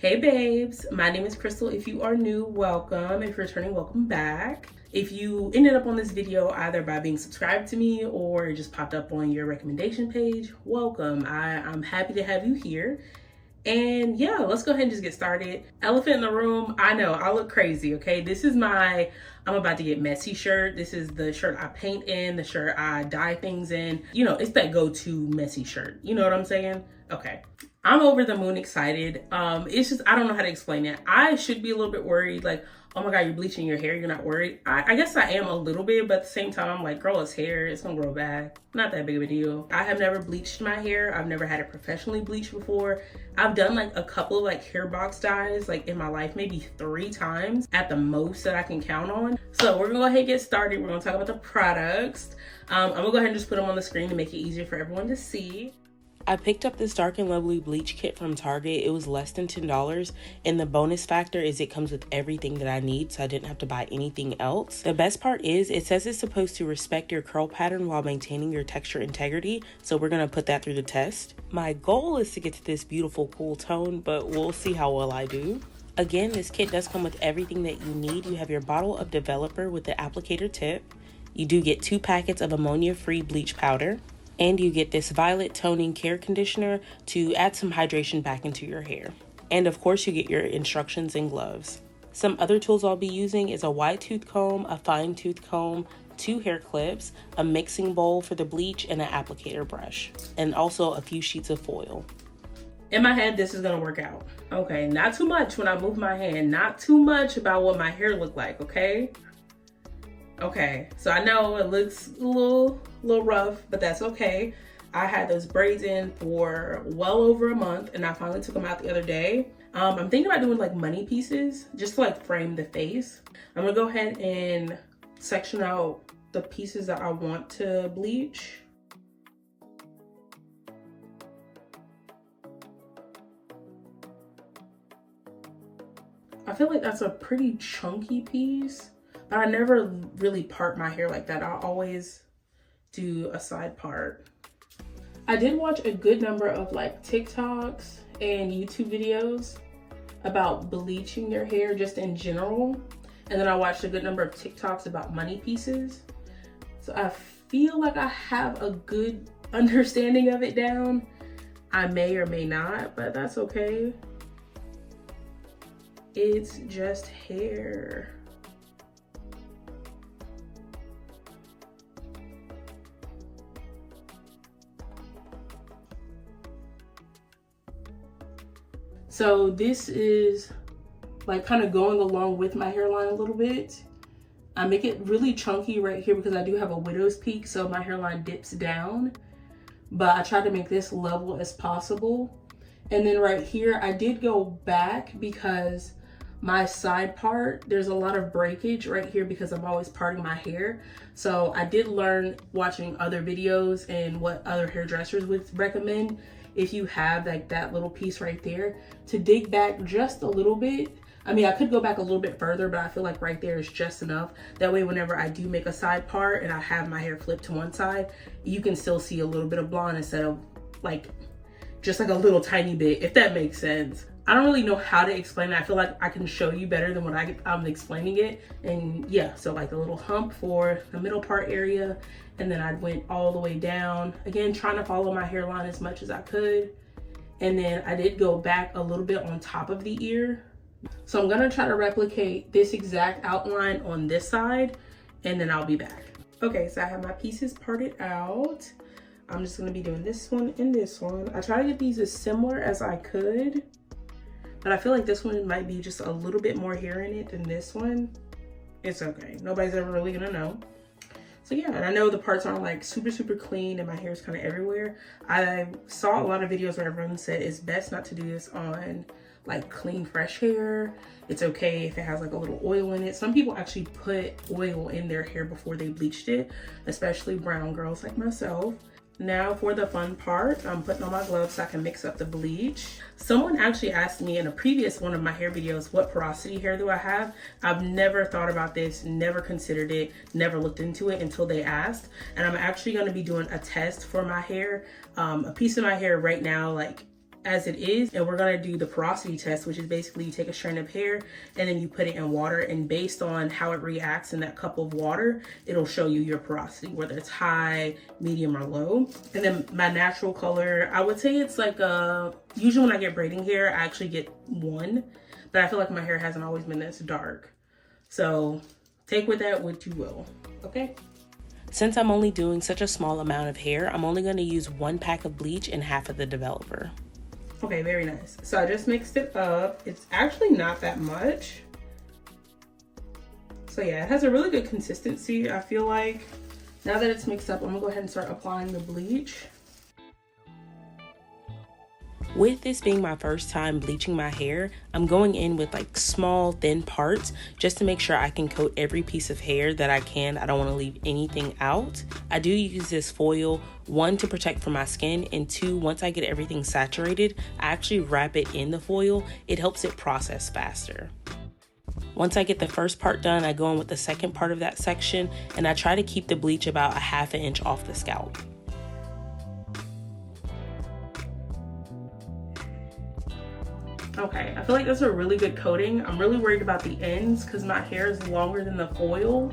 Hey babes, my name is Crystal. If you are new, welcome. If you're returning, welcome back. If you ended up on this video either by being subscribed to me or it just popped up on your recommendation page, welcome. I'm happy to have you here. And yeah, let's go ahead and just get started. Elephant in the room, I know, I look crazy, okay? This is my I'm about to get messy shirt. This is the shirt I paint in, the shirt I dye things in. You know, it's that go-to messy shirt. You know what I'm saying? Okay. I'm over the moon excited. It's just, I don't know how to explain it. I should be a little bit worried, like, oh my God, you're bleaching your hair, you're not worried. I guess I am a little bit, but at the same time, I'm like, girl, it's hair, it's gonna grow back. Not that big of a deal. I have never bleached my hair. I've never had it professionally bleached before. I've done like a couple of like hair box dyes like in my life, maybe 3 times at the most that I can count on. So we're gonna go ahead and get started. We're gonna talk about the products. I'm gonna go ahead and just put them on the screen to make it easier for everyone to see. I picked up this Dark and Lovely bleach kit from Target. It was less than $10, and the bonus factor is it comes with everything that I need, so I didn't have to buy anything else. The best part is it says it's supposed to respect your curl pattern while maintaining your texture integrity, so we're going to put that through the test. My goal is to get to this beautiful cool tone, but we'll see how well I do. Again, this kit does come with everything that you need. You have your bottle of developer with the applicator tip. You do get 2 packets of ammonia-free bleach powder. And you get this violet toning care conditioner to add some hydration back into your hair. And of course you get your instructions and gloves. Some other tools I'll be using is a wide tooth comb, a fine tooth comb, 2 hair clips, a mixing bowl for the bleach, and an applicator brush. And also a few sheets of foil. In my head, this is gonna work out. Okay, not too much when I move my hand, not too much about what my hair look like, okay? Okay, so I know it looks a little rough, but that's okay. I had those braids in for well over a month and I finally took them out the other day. I'm thinking about doing like money pieces just to like frame the face. I'm gonna go ahead and section out the pieces that I want to bleach. I feel like that's a pretty chunky piece. But I never really part my hair like that. I always do a side part. I did watch a good number of like TikToks and YouTube videos about bleaching your hair just in general. And then I watched a good number of TikToks about money pieces. So I feel like I have a good understanding of it down. I may or may not, but that's okay. It's just hair. So this is like kind of going along with my hairline a little bit. I make it really chunky right here because I do have a widow's peak, so my hairline dips down. But I try to make this level as possible. And then right here, I did go back because my side part, there's a lot of breakage right here because I'm always parting my hair. So I did learn watching other videos and what other hairdressers would recommend if you have like that little piece right there to dig back just a little bit. I mean, I could go back a little bit further, but I feel like right there is just enough. That way, whenever I do make a side part and I have my hair flipped to one side, you can still see a little bit of blonde instead of like, just like a little tiny bit, if that makes sense. I don't really know how to explain it. I feel like I can show you better than what I'm explaining it. And yeah, so like a little hump for the middle part area. And then I went all the way down. Again, trying to follow my hairline as much as I could. And then I did go back a little bit on top of the ear. So I'm gonna try to replicate this exact outline on this side and then I'll be back. Okay, so I have my pieces parted out. I'm just gonna be doing this one and this one. I try to get these as similar as I could, but I feel like this one might be just a little bit more hair in it than this one. It's okay, nobody's ever really gonna know. So yeah, and I know the parts aren't like super clean and my hair is kind of everywhere. I saw a lot of videos where everyone said it's best not to do this on like clean, fresh hair. It's okay if it has like a little oil in it. Some people actually put oil in their hair before they bleached it, especially brown girls like myself. Now for the fun part, I'm putting on my gloves so I can mix up the bleach. Someone actually asked me in a previous one of my hair videos, what porosity hair do I have? I've never thought about this, never considered it, never looked into it until they asked. And I'm actually gonna be doing a test for my hair. A piece of my hair right now, like as it is, and we're gonna do the porosity test, which is basically you take a strand of hair and then you put it in water, and based on how it reacts in that cup of water, it'll show you your porosity, whether it's high, medium, or low. And then my natural color, I would say it's like usually when I get braiding hair, I actually get 1, but I feel like my hair hasn't always been this dark. So take with that what you will, okay? Since I'm only doing such a small amount of hair, I'm only gonna use 1 pack of bleach and half of the developer. Okay, very nice. So I just mixed it up. It's actually not that much. So yeah, it has a really good consistency. I feel like now that it's mixed up, I'm gonna go ahead and start applying the bleach. With this being my first time bleaching my hair, I'm going in with like small, thin parts just to make sure I can coat every piece of hair that I can. I don't want to leave anything out. I do use this foil, 1, to protect from my skin, and 2, once I get everything saturated, I actually wrap it in the foil. It helps it process faster. Once I get the first part done, I go in with the second part of that section, and I try to keep the bleach about 1/2 inch off the scalp. Okay, I feel like that's a really good coating. I'm really worried about the ends because my hair is longer than the foil.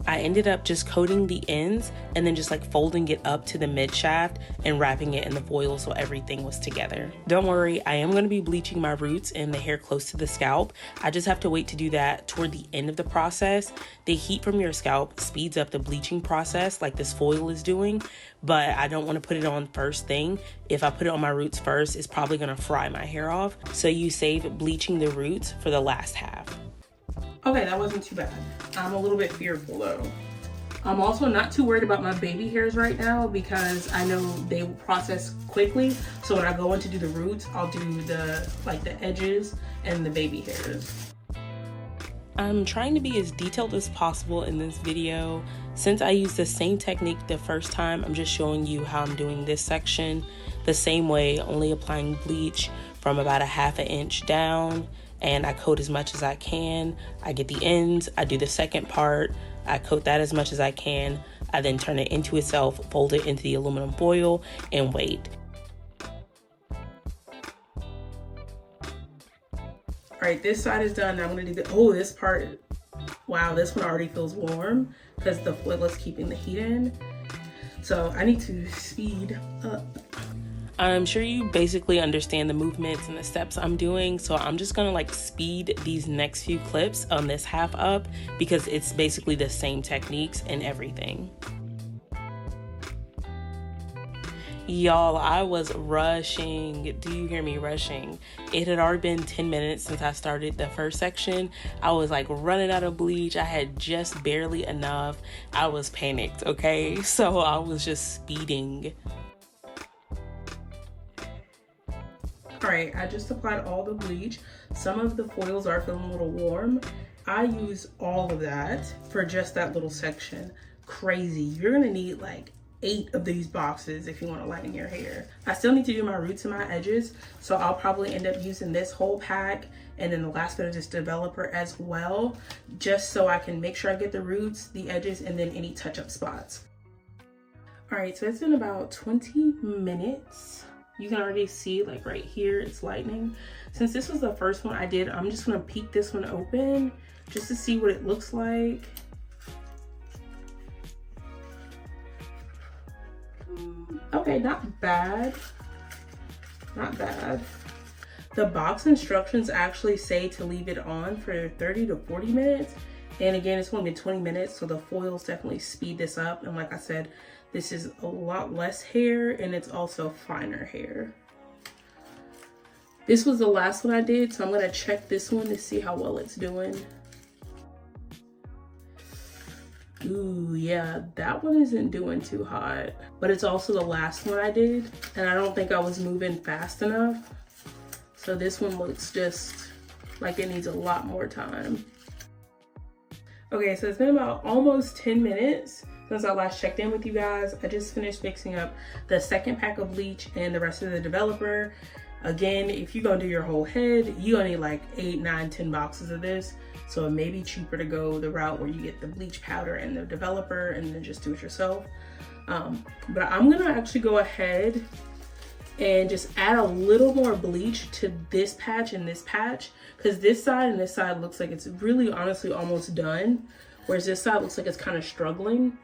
I ended up just coating the ends and then just like folding it up to the mid shaft and wrapping it in the foil so everything was together. Don't worry, I am going to be bleaching my roots and the hair close to the scalp. I just have to wait to do that toward the end of the process. The heat from your scalp speeds up the bleaching process like this foil is doing, but I don't want to put it on first thing. If I put it on my roots first, it's probably going to fry my hair off. So you save bleaching the roots for the last half. Okay, that wasn't too bad. I'm a little bit fearful though. I'm also not too worried about my baby hairs right now because I know they will process quickly. So when I go in to do the roots, I'll do the edges and the baby hairs. I'm trying to be as detailed as possible in this video. Since I used the same technique the first time, I'm just showing you how I'm doing this section the same way, only applying bleach from about 1/2 inch down, and I coat as much as I can. I get the ends, I do the second part, I coat that as much as I can, I then turn it into itself, fold it into the aluminum foil, and wait. All right, this side is done. Now I'm gonna do this part. Wow, this one already feels warm because the foil is keeping the heat in. So I need to speed up. I'm sure you basically understand the movements and the steps I'm doing, so I'm just gonna like speed these next few clips on this half up because it's basically the same techniques and everything. Y'all, I was rushing. Do you hear me rushing? It had already been 10 minutes since I started the first section. I was like running out of bleach. I had just barely enough. I was panicked, okay? So I was just speeding. All right, I just applied all the bleach. Some of the foils are feeling a little warm. I use all of that for just that little section. Crazy. You're gonna need like 8 of these boxes if you want to lighten your hair. I still need to do my roots and my edges, so I'll probably end up using this whole pack and then the last bit of this developer as well, just so I can make sure I get the roots, the edges, and then any touch-up spots. All right, so it's been about 20 minutes. You can already see like right here, it's lightening. Since this was the first one I did, I'm just gonna peek this one open just to see what it looks like. Okay, not bad. Not bad. The box instructions actually say to leave it on for 30 to 40 minutes. And again, it's only been 20 minutes, so the foils definitely speed this up. And like I said, this is a lot less hair and it's also finer hair. This was the last one I did, so I'm gonna check this one to see how well it's doing. Ooh, yeah, that one isn't doing too hot, but it's also the last one I did, and I don't think I was moving fast enough. So this one looks just like it needs a lot more time. Okay, so it's been about almost 10 minutes since I last checked in with you guys. I just finished mixing up the second pack of bleach and the rest of the developer. Again, if you're gonna do your whole head, you're gonna need like 8, 9, 10 boxes of this. So it may be cheaper to go the route where you get the bleach powder and the developer and then just do it yourself. But I'm gonna actually go ahead and just add a little more bleach to this patch and this patch, because this side and this side looks like it's really honestly almost done, whereas this side looks like it's kind of struggling.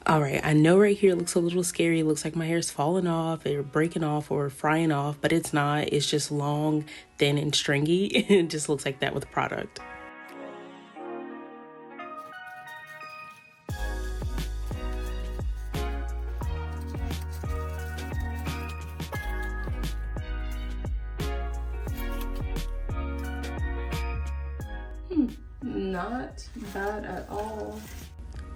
All right, I know right here it looks a little scary. It looks like my hair is falling off or breaking off or frying off, but it's not. It's just long, thin, and stringy. It just looks like that with product. Not bad at all.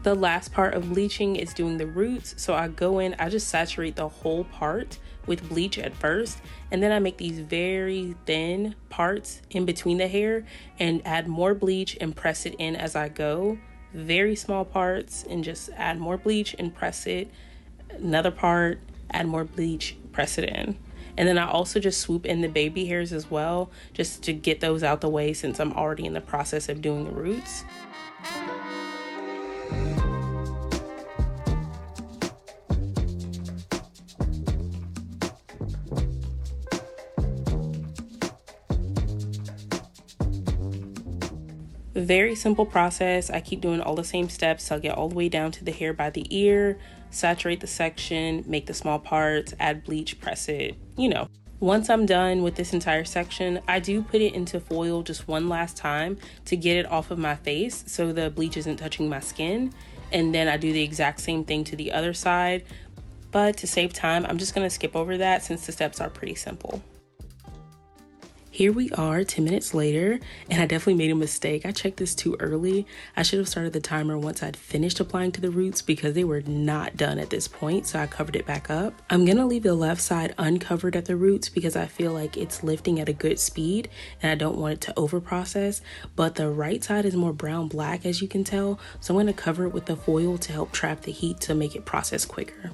The last part of bleaching is doing the roots. So I go in, I just saturate the whole part with bleach at first, and then I make these very thin parts in between the hair and add more bleach and press it in as I go. Very small parts, and just add more bleach and press it. Another part, add more bleach, press it in. And then I also just swoop in the baby hairs as well, just to get those out the way since I'm already in the process of doing the roots. Very simple process. I keep doing all the same steps. So I'll get all the way down to the hair by the ear, saturate the section, make the small parts, add bleach, press it, you know. Once I'm done with this entire section, I do put it into foil just one last time to get it off of my face so the bleach isn't touching my skin. And then I do the exact same thing to the other side. But to save time, I'm just gonna skip over that since the steps are pretty simple. Here we are 10 minutes later, and I definitely made a mistake. I checked this too early. I should have started the timer once I'd finished applying to the roots because they were not done at this point, so I covered it back up. I'm gonna leave the left side uncovered at the roots because I feel like it's lifting at a good speed and I don't want it to over process, but the right side is more brown black as you can tell, so I'm gonna cover it with the foil to help trap the heat to make it process quicker.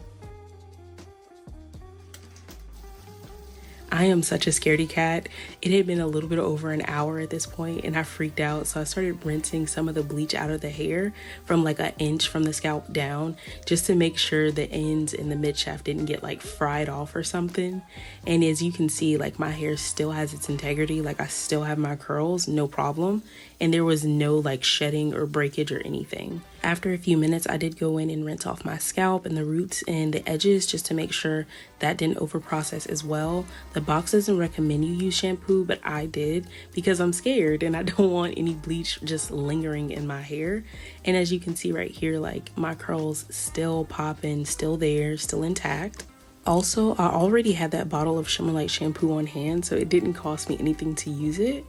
I am such a scaredy cat. It had been a little bit over an hour at this point and I freaked out. So I started rinsing some of the bleach out of the hair from like an inch from the scalp down just to make sure the ends and the mid shaft didn't get like fried off or something. And as you can see, like my hair still has its integrity. Like I still have my curls, no problem. And there was no like shedding or breakage or anything. After a few minutes, I did go in and rinse off my scalp and the roots and the edges just to make sure that didn't over process as well. The box doesn't recommend you use shampoo, but I did because I'm scared and I don't want any bleach just lingering in my hair. And as you can see right here, like my curls still popping, still there, still intact. Also, I already had that bottle of Shimmer Light shampoo on hand, so it didn't cost me anything to use it.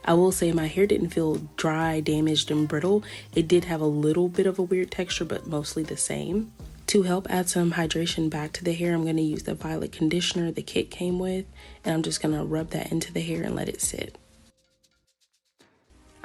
I will say my hair didn't feel dry, damaged, and brittle. It did have a little bit of a weird texture, but mostly the same. To help add some hydration back to the hair, I'm going to use the violet conditioner the kit came with, and I'm just going to rub that into the hair and let it sit.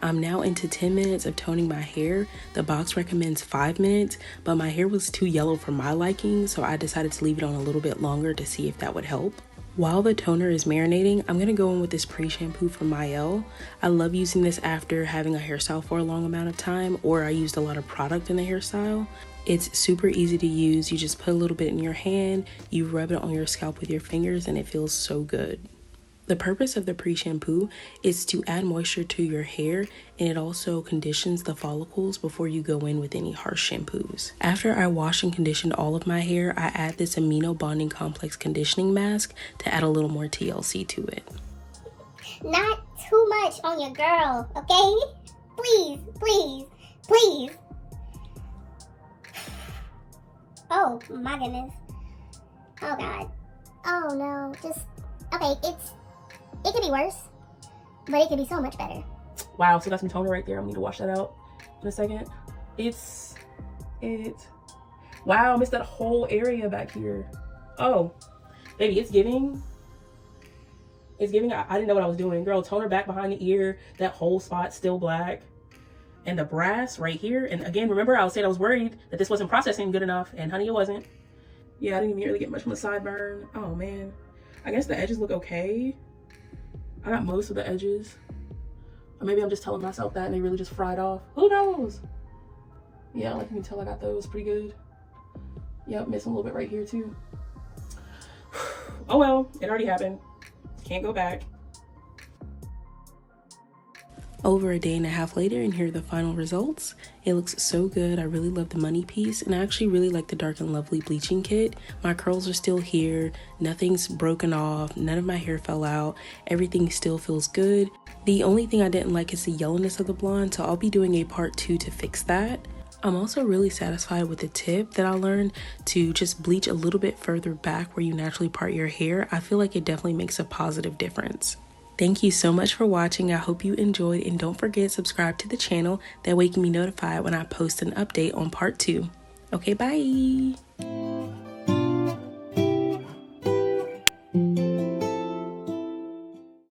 I'm now into 10 minutes of toning my hair. The box recommends 5 minutes, but my hair was too yellow for my liking, so I decided to leave it on a little bit longer to see if that would help. While the toner is marinating, I'm going to go in with this pre-shampoo from Mael. I love using this after having a hairstyle for a long amount of time, or I used a lot of product in the hairstyle. It's super easy to use. You just put a little bit in your hand, you rub it on your scalp with your fingers, and it feels so good. The purpose of the pre-shampoo is to add moisture to your hair, and it also conditions the follicles before you go in with any harsh shampoos. After I wash and condition all of my hair, I add this amino bonding complex conditioning mask to add a little more TLC to it. Not too much on your girl, okay? Please, please, please. Oh my goodness. Oh God. Oh no, just, okay, it could be worse, but it could be so much better. Wow, so that's some toner right there. I'm gonna need to wash that out in a second. Wow, I missed that whole area back here. Oh, baby, it's giving. I didn't know what I was doing. Girl, toner back behind the ear, that whole spot still black. And the brass right here. And again, remember I was saying I was worried that this wasn't processing good enough, and honey, it wasn't. Yeah, I didn't even really get much from the sideburn. Oh man. I guess the edges look okay. I got most of the edges. Or maybe I'm just telling myself that and they really just fried off. Who knows? Yeah, like you can tell I got those pretty good. Yep, missing a little bit right here too. oh well, it already happened. Can't go back. Over a day and a half later, and here are the final results. It looks so good. I really love the money piece, and I actually really like the Dark and Lovely bleaching kit. My curls are still here, nothing's broken off, none of my hair fell out, everything still feels good. The only thing I didn't like is the yellowness of the blonde, so I'll be doing a part 2 to fix that. I'm also really satisfied with the tip that I learned to just bleach a little bit further back where you naturally part your hair. I feel like it definitely makes a positive difference. Thank you so much for watching. I hope you enjoyed, and don't forget, subscribe to the channel. That way you can be notified when I post an update on part 2. Okay, bye.